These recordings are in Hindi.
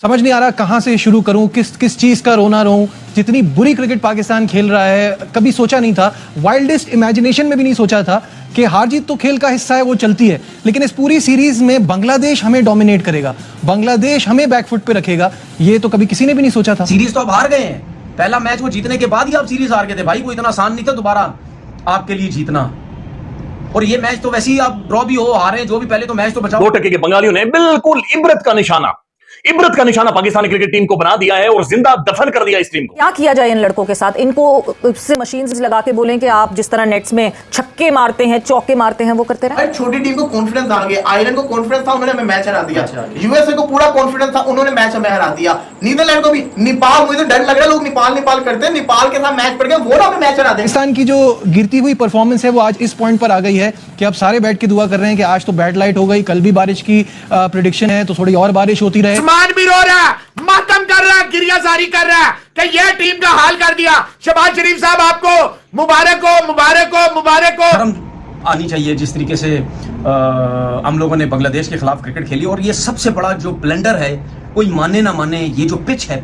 समझ नहीं आ रहा कहां से शुरू करूं, किस चीज का रोना रोऊं। जितनी बुरी क्रिकेट पाकिस्तान खेल रहा है, कभी सोचा नहीं था, वाइल्डेस्ट इमेजिनेशन में भी नहीं सोचा था कि हार जीत तो खेल का हिस्सा है, वो चलती है, लेकिन इस पूरी सीरीज में बांग्लादेश हमें डोमिनेट करेगा, बांग्लादेश हमें बैकफुट पे रखेगा, ये तो कभी किसी ने भी नहीं सोचा था। सीरीज तो आप हार गए हैं, पहला मैच वो जीतने के बाद ही आप सीरीज हार गए थे भाई, वो इतना आसान नहीं था दोबारा आपके लिए जीतना। और ये मैच तो वैसे ही आप ड्रॉ भी हो, हारे जो भी, पहले तो मैच तो बचाओ। 2 टके के बंगालियों ने बिल्कुल इबरत का निशाना पाकिस्तानी क्रिकेट टीम को बना दिया है और जिंदा दफन कर दिया इस टीम को। क्या किया जाए इन लड़कों के साथ? इनको से मशीन्स लगा के बोलें कि आप जिस तरह नेट्स में छक्के मारते हैं, चौके मारते हैं, वो करते रहे। छोटी टीम को कॉन्फिडेंस आ गया, आयरलैंड को कॉन्फिडेंस था, उन्होंने हमें मैच हरा दिया। यूएसए को पूरा कॉन्फिडेंस था, उन्होंने मैच हमें हरा दिया। नीदरलैंड को भी, नेपाल, मुझे तो डर लग रहा है, लोग नेपाल करते हैं, नेपाल के साथ मैच पड़ गया, वो ना हमें मैच हरा दे। पाकिस्तान की जो गिरती हुई परफॉर्मेंस है वो आज इस पॉइंट पर आ गई है कि अब सारे बैठ के दुआ कर रहे हैं कि आज तो बैड लाइट हो गई, कल भी बारिश की प्रेडिक्शन है, तो थोड़ी और बारिश होती रहे। आसमान भी रो रहा, मातम कर रहा, गिरिया जारी कर रहा कि यह टीम का हाल कर दिया। शहबाज शरीफ साहब आपको मुबारक हो, मुबारक हो, मुबारक हो। शर्म आनी चाहिए जिस तरीके से हम लोगों ने बांग्लादेश के खिलाफ क्रिकेट खेली, और ये सबसे बड़ा जो ब्लंडर है, कोई माने ना माने, ये जो पिच है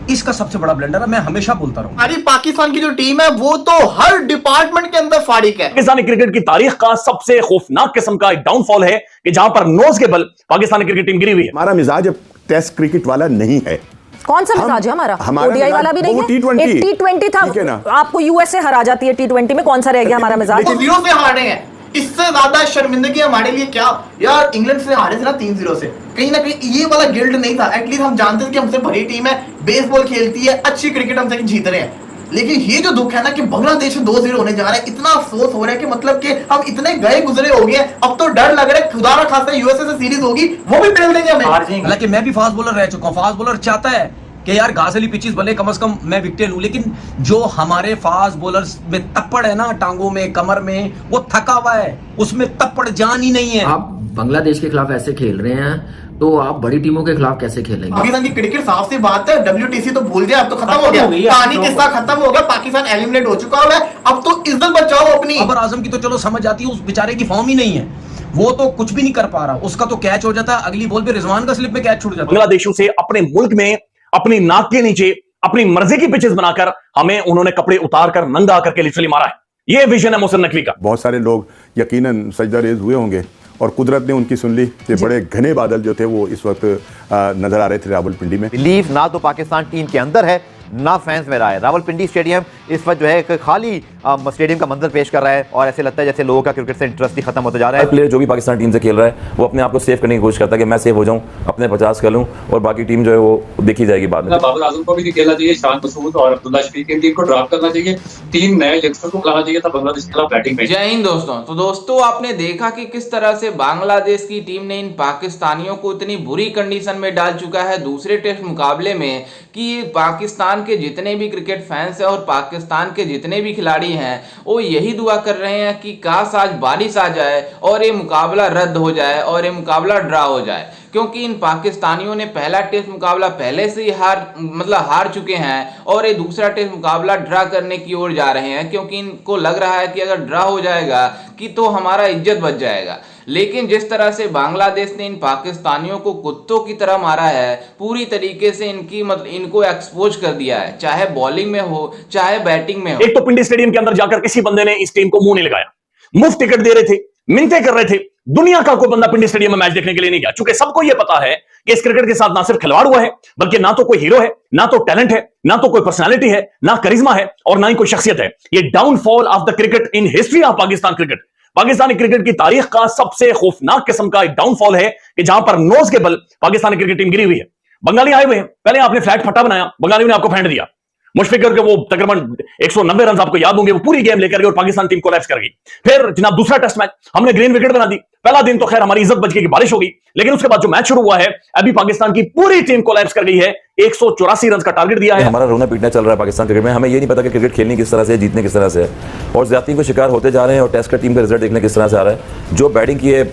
इसका सबसे बड़ा ब्लंडर है। मैं हमेशा बोलता रहूं, हमारी पाकिस्तान की जो टीम है वो तो हर डिपार्टमेंट के अंदर फारिक है। पाकिस्तानी क्रिकेट की तारीख का सबसे खौफनाक किस्म का एक डाउनफॉल है कि जहां पर नोज के बल पाकिस्तानी क्रिकेट टीम गिरी हुई है। हमारा मिजाज अब टेस्ट क्रिकेट वाला नहीं है। कौन सा मिजाज है हमारा? ओडीआई वाला भी नहीं है, T20 था, आपको यूएसए हरा जाती है T20 में, कौन सा रह गया हमारा मिजाज? 0 से हारे हैं, इससे ज्यादा शर्मिंदगी हमारे लिए क्या यार। इंग्लैंड से हारे थे ना 3-0 से, कहीं ना कहीं ये वाला गिल्ट नहीं था। एटलीस्ट हम जानते थे कि हमसे भरी टीम है, बेसबॉल खेलती है, अच्छी क्रिकेट हमसे जीत रहे हैं। लेकिन ये जो दुख है ना कि बांग्लादेश 2-0 होने जा रहा है, इतना अफसोस हो रहा है कि मतलब कि हम इतने गए गुजरे हो गए, अब तो डर लग रहा है खुदा ना खासा यूएसए से सीरीज होगी, वो भी पेल देंगे हमें। हालांकि मैं भी फास्ट बॉलर रह चुका हूं, फास्ट बॉलर चाहता है कि यार घास वाली पिचेस भले कम से कम मैं विकेट लूं, लेकिन जो हमारे फास्ट बॉलर्स में तप्पड़ है ना, टांगों में, कमर में, वो थका हुआ है, उसमें तप्पड़ जान ही नहीं है। आप बांग्लादेश के खिलाफ ऐसे खेल रहे हैं तो आप बड़ी टीमों के खिलाफ कैसे खेलेंगे? पाकिस्तान की क्रिकेट साफ सी बात है, WTC तो भूल जाए, अब तो खत्म हो गया, कहानी किस्सा खत्म हो गया, पाकिस्तान एलिमिनेट हो चुका है, अब तो इज्जत बचाओ अपनी। बाबर आजम की तो चलो समझ आती है, उस बेचारे की फॉर्म ही नहीं है, वो तो कुछ भी नहीं कर पा रहा, उसका तो कैच हो जाता है, अगली बॉल पे रिजवान का स्लिप में कैच छूट जाता है। बांग्लादेशों से अपने मुल्क में अपनी नाक के नीचे अपनी मर्जी की पिचेस बनाकर हमें उन्होंने कपड़े उतार कर नंगा करके लिटरली मारा है। ये विजन है मोहसिन नकवी का। बहुत सारे लोग यकीनन सजदा रेज हुए होंगे और कुदरत ने उनकी सुन ली कि बड़े घने बादल जो थे वो इस वक्त नजर आ रहे थे रावलपिंडी में। बिलीव ना तो पाकिस्तान टीम के अंदर है ना फैंस में रहा है। रावलपिंडी स्टेडियम इस वक्त जो है एक खाली स्टेडियम का मंजर पेश कर रहा है और ऐसे लगता है जैसे लोगों का क्रिकेट से इंटरेस्ट ही खत्म होता जा रहा है। प्लेयर जो भी पाकिस्तान टीम से खेल रहा है वो अपने आप को सेव करने की कोशिश करता है कि मैं सेव हो जाऊं, अपने 50 कर लूं और बाकी टीम जो है वो देखी जाएगी बाद में। बाबर आजम को भी नहीं खेलना चाहिए, शान मसूद और अब्दुल्ला शफीक की टीम को ड्रॉप करना चाहिए, 3 नए यंगस्टर को लाना चाहिए था बांग्लादेश के खिलाफ बैटिंग में। जय हिंद दोस्तों। तो दोस्तों आपने देखा कि किस तरह से बांग्लादेश की टीम ने इन पाकिस्तानियों को इतनी बुरी कंडीशन में डाल चुका है दूसरे टेस्ट मुकाबले में कि पाकिस्तान के जितने भी क्रिकेट फैंस हैं और पाकिस्तान के जितने भी खिलाड़ी हैं वो यही दुआ कर रहे हैं कि काश आज बारिश आ जाए और ये मुकाबला रद्द हो जाए और ये मुकाबला ड्रा हो जाए, क्योंकि इन पाकिस्तानियों ने पहला टेस्ट मुकाबला पहले से ही हार चुके हैं और ये दूसरा टेस्ट मुकाबला ड्रा करने की ओर जा रहे हैं, क्योंकि इनको लग रहा है कि अगर ड्रा हो जाएगा कि तो हमारा इज्जत बच जाएगा। लेकिन जिस तरह से बांग्लादेश ने इन पाकिस्तानियों को कुत्तों की तरह मारा है, पूरी तरीके से इनको एक्सपोज कर दिया है, चाहे बॉलिंग में हो चाहे बैटिंग में हो। एक तो पिंडी स्टेडियम के अंदर जाकर किसी बंदे ने इस टीम को मुंह नहीं लगाया, मुफ्त टिकट दे रहे थे, मिन्नतें कर रहे थे, दुनिया का कोई बंदा पिंडी स्टेडियम में मैच देखने के लिए नहीं गया, चूंकि सबको यह पता है कि इस क्रिकेट के साथ ना सिर्फ खिलवाड़ हुआ है बल्कि ना तो कोई हीरो है, ना तो टैलेंट है, ना तो कोई पर्सनालिटी है, ना करिश्मा है और ना ही कोई शख्सियत है। ये downfall of the cricket in history of Pakistan cricket, Pakistani cricket की तारीख का सबसे खौफनाक किस्म का एक डाउनफॉल है कि जहां पर नोज के बल पाकिस्तानी क्रिकेट टीम गिरी हुई है। बंगाली आए हुए हैं, पहले आपने फ्लैट फट्टा बनाया, बंगालियों ने आपको फेंट दिया, मुशफिक करके वो तकरीबन 190 रन आपको याद होंगे, वो पूरी गेम लेकर गए और पाकिस्तान टीम कोलैप्स कर गई। फिर जनाब दूसरा टेस्ट मैच हमने ग्रीन विकेट बना दी, पहला दिन तो खैर हमारी इज्जत बच गई कि बारिश हो गई, लेकिन उसके बाद जो मैच शुरू हुआ है अभी पाकिस्तान की पूरी टीम कोलैप्स कर गई है। 184 रन का टारगेट दिया है। हमारा रोना पीटना चल रहा है पाकिस्तान क्रिकेट में, हमें ये नहीं पता कि क्रिकेट खेलनी किस तरह से, जीतने किस तरह से है और ज्यादती को शिकार होते जा रहे हैं और टेस्ट का टीम का रिजल्ट देखने किस तरह से आ रहा है। जो बैटिंग की है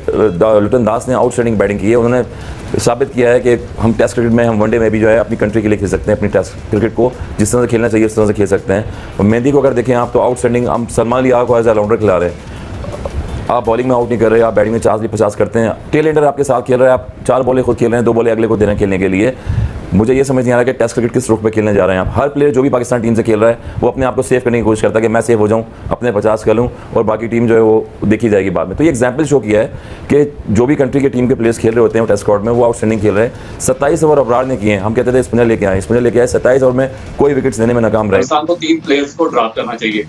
लिटन दास ने आउटस्टैंडिंग बैटिंग की है, उन्होंने साबित किया है कि हम टेस्ट क्रिकेट में, हम वनडे में भी जो है अपनी कंट्री के लिए खेल सकते हैं, अपनी टेस्ट क्रिकेट को जिस तरह से खेलना चाहिए उस तरह से खेल सकते हैं। और मेहंदी को अगर देखें आप तो आउटस्टैंडिंग, हम सलमान अली को एज ऑलराउंडर खिला रहे हैं, आप बॉलिंग में आउट नहीं कर रहे, आप बैटिंग में 40-50 करते हैं, टेल एंडर आपके साथ खेल रहे हैं, आप 4 बॉलें खुद खेल रहे हैं, 2 बॉलें अगले को दे रहे हैं खेलने के लिए। मुझे ये समझ नहीं आ रहा कि टेस्ट क्रिकेट किस रुख पे खेलने जा रहे हैं आप। हर प्लेयर जो भी पाकिस्तान टीम से खेल रहा है वो अपने आप को सेव करने की कोशिश करता है कि मैं सेव हो जाऊं, अपने 50 कर लूं और बाकी टीम जो है वो देखी जाएगी बाद में। तो ये एग्जाम्पल शो किया है कि जो भी कंट्री के टीम के प्लेयर्स खेल रहे होते हैं टेस्ट स्क्वाड में वो आउटस्टैंडिंग खेल रहे हैं। 27 ओवर अबरार ने किए हैं, हम कहते थे स्पिनर लेके आए, 27 ओवर में कोई विकेट्स देने में नाकाम रहे। पाकिस्तान को 3 प्लेयर्स को ड्रॉप करना चाहिए।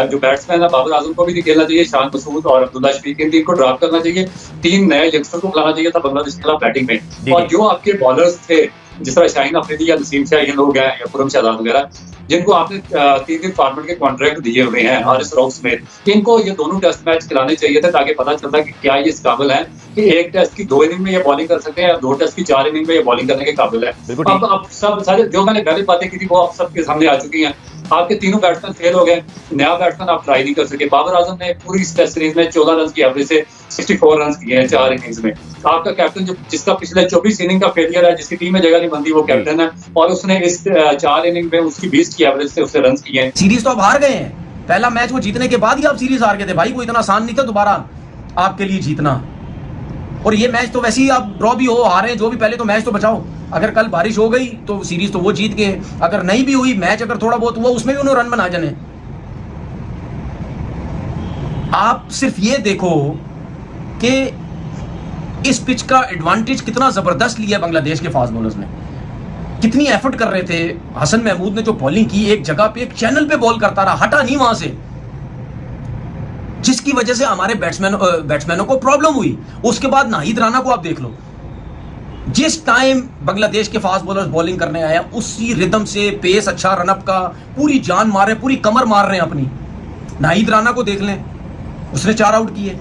जो बैट्समैन है बाबर आजम को भी नहीं खेलना चाहिए, शान मसूद और अब्दुल्ला शफीक इन टीम को ड्रॉप करना चाहिए। 3 नए यंगस्टर को खिलाना चाहिए था बांग्लादेश के खिलाफ बैटिंग में। और जो आपके बॉलर्स थे जिस तरह शाहीन अफरीदी या नसीम शाह ये लोग हैं या खुरम शहजाद वगैरह जिनको आपने 3 फॉर्मेट के कॉन्ट्रैक्ट दिए हुए हैं हारिस रऊफ समेत, इनको ये दोनों टेस्ट मैच खिलाने चाहिए थे ताकि पता चलता कि क्या ये इस काबिल है कि एक टेस्ट की 2 इनिंग में ये बॉलिंग कर सकते हैं या 2 टेस्ट की 4 इनिंग में ये बॉलिंग करने के काबिल है। अब सब सारे जो मैंने पहले बातें की थी वो आप सबके सामने आ चुकी हैं। आपके तीनों बैट्समैन फेल हो गए, नया बैट्समैन आप ट्राई नहीं कर सके। बाबर आजम ने पूरी टेस्ट सीरीज में 14 रन की एवरेज से 64 रन किए हैं 4 इनिंग्स में। आपका कैप्टन जो जिसका पिछले 24 इनिंग का फेलियर है, जिसकी टीम में जगह नहीं बनती, वो कैप्टन है और उसने इस 4 इनिंग में उसकी 20 की एवरेज से उससे रन किए हैं। सीरीज तो आप हार गए हैं, पहला मैच वो जीतने के बाद ही आप सीरीज हार गए थे भाई, वो इतना आसान नहीं था दोबारा आपके लिए जीतना। और ये मैच तो वैसे ही आप ड्रॉ भी हो हारे जो भी, पहले तो मैच तो बचाओ। अगर कल बारिश हो गई तो सीरीज तो वो जीत गए, अगर नहीं भी हुई मैच अगर थोड़ा बहुत हुआ उसमें भी उन्होंने रन बना जाने। आप सिर्फ ये देखो कि इस पिच का एडवांटेज कितना जबरदस्त लिया बांग्लादेश के फास्ट बॉलर्स ने, कितनी एफर्ट कर रहे थे। हसन महमूद ने जो बॉलिंग की एक जगह पे एक चैनल पे बॉल करता रहा, हटा नहीं वहां से, जिसकी वजह से हमारे बैट्समैनों को प्रॉब्लम हुई। उसके बाद नाहिद राना को आप देख लो, जिस टाइम बांग्लादेश के फास्ट बॉलर्स बॉलिंग करने आया उसी रिदम से पेस अच्छा, रनअप का पूरी जान मार रहे, पूरी कमर मार रहे हैं अपनी। नाहिद राना को देख लें, उसने 4 आउट किए।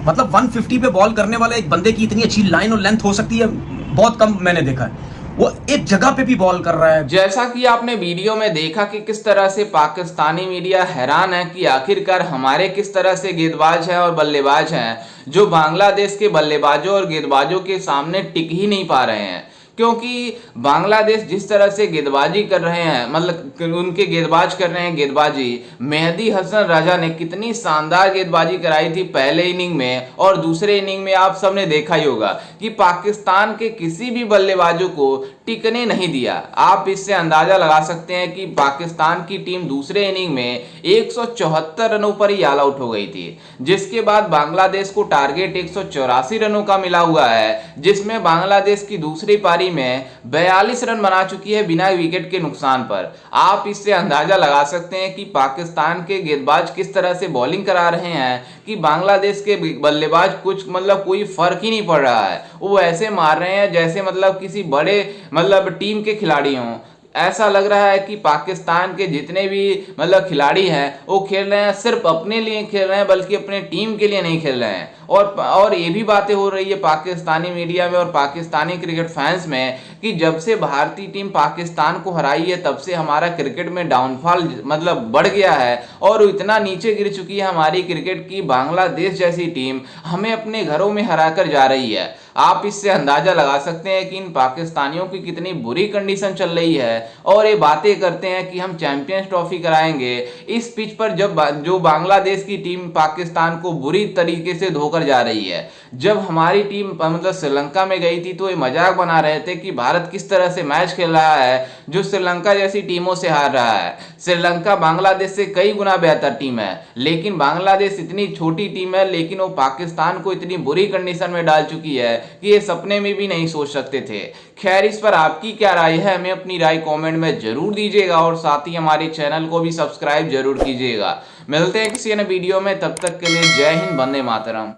मतलब 150 पे बॉल करने वाला एक बंदे की इतनी अच्छी लाइन और लेंथ हो सकती है, बहुत कम मैंने देखा है। वो एक जगह पे भी बॉल कर रहा है। जैसा कि आपने वीडियो में देखा कि किस तरह से पाकिस्तानी मीडिया हैरान है कि आखिरकार हमारे किस तरह से गेंदबाज हैं और बल्लेबाज हैं जो बांग्लादेश के बल्लेबाजों और गेंदबाजों के सामने टिक ही नहीं पा रहे हैं। क्योंकि बांग्लादेश जिस तरह से गेंदबाजी कर रहे हैं, मतलब उनके गेंदबाज कर रहे हैं गेंदबाजी, मेहदी हसन रजा ने कितनी शानदार गेंदबाजी कराई थी पहले इनिंग में, और दूसरे इनिंग में आप सबने देखा ही होगा कि पाकिस्तान के किसी भी बल्लेबाजों को टिकने नहीं दिया। आप इससे अंदाजा लगा सकते हैं कि पाकिस्तान की टीम दूसरे इनिंग में 174 रनों पर ही ऑल आउट हो गई थी, जिसके बाद बांग्लादेश को टारगेट 184 रनों का मिला हुआ है, जिसमें बांग्लादेश की दूसरी पारी में 42 रन बना चुकी है बिना विकेट के नुकसान पर। आप इससे अंदाजा लगा सकते हैं कि पाकिस्तान के गेंदबाज किस तरह से बॉलिंग करा रहे हैं कि बांग्लादेश के बल्लेबाज कुछ मतलब कोई फर्क ही नहीं पड़ रहा है। वो ऐसे मार रहे हैं जैसे मतलब किसी बड़े मतलब टीम के खिलाड़ी हों। ऐसा लग रहा है कि पाकिस्तान के जितने भी मतलब खिलाड़ी हैं वो खेल रहे हैं सिर्फ अपने लिए खेल रहे हैं, बल्कि अपने टीम के लिए नहीं खेल रहे हैं। और ये भी बातें हो रही है पाकिस्तानी मीडिया में और पाकिस्तानी क्रिकेट फैंस में कि जब से भारतीय टीम पाकिस्तान को हराई है तब से हमारा क्रिकेट में डाउनफॉल मतलब बढ़ गया है और इतना नीचे गिर चुकी है हमारी क्रिकेट की बांग्लादेश जैसी टीम हमें अपने घरों में हराकर जा रही है। आप इससे अंदाजा लगा सकते हैं कि इन पाकिस्तानियों की कितनी बुरी कंडीशन चल रही है और ये बातें करते हैं कि हम चैंपियंस ट्रॉफी कराएंगे। इस पिच पर जब जो बांग्लादेश की टीम पाकिस्तान को बुरी तरीके से धोकर जा रही है। जब हमारी टीम मतलब श्रीलंका में गई थी तो ये मजाक बना रहे थे कि भारत किस तरह से मैच खेल रहा है जो श्रीलंका जैसी टीमों से हार रहा है। श्रीलंका बांग्लादेश से कई गुना बेहतर टीम है, लेकिन बांग्लादेश इतनी छोटी टीम है लेकिन वो पाकिस्तान को इतनी बुरी कंडीशन में डाल चुकी है कि ये सपने में भी नहीं सोच सकते थे। खैर, इस पर आपकी क्या राय है हमें अपनी राय कमेंट में जरूर दीजिएगा और साथ ही हमारे चैनल को भी सब्सक्राइब जरूर कीजिएगा। मिलते हैं किसी अन्य वीडियो में, तब तक के लिए जय हिंद, वंदे मातरम।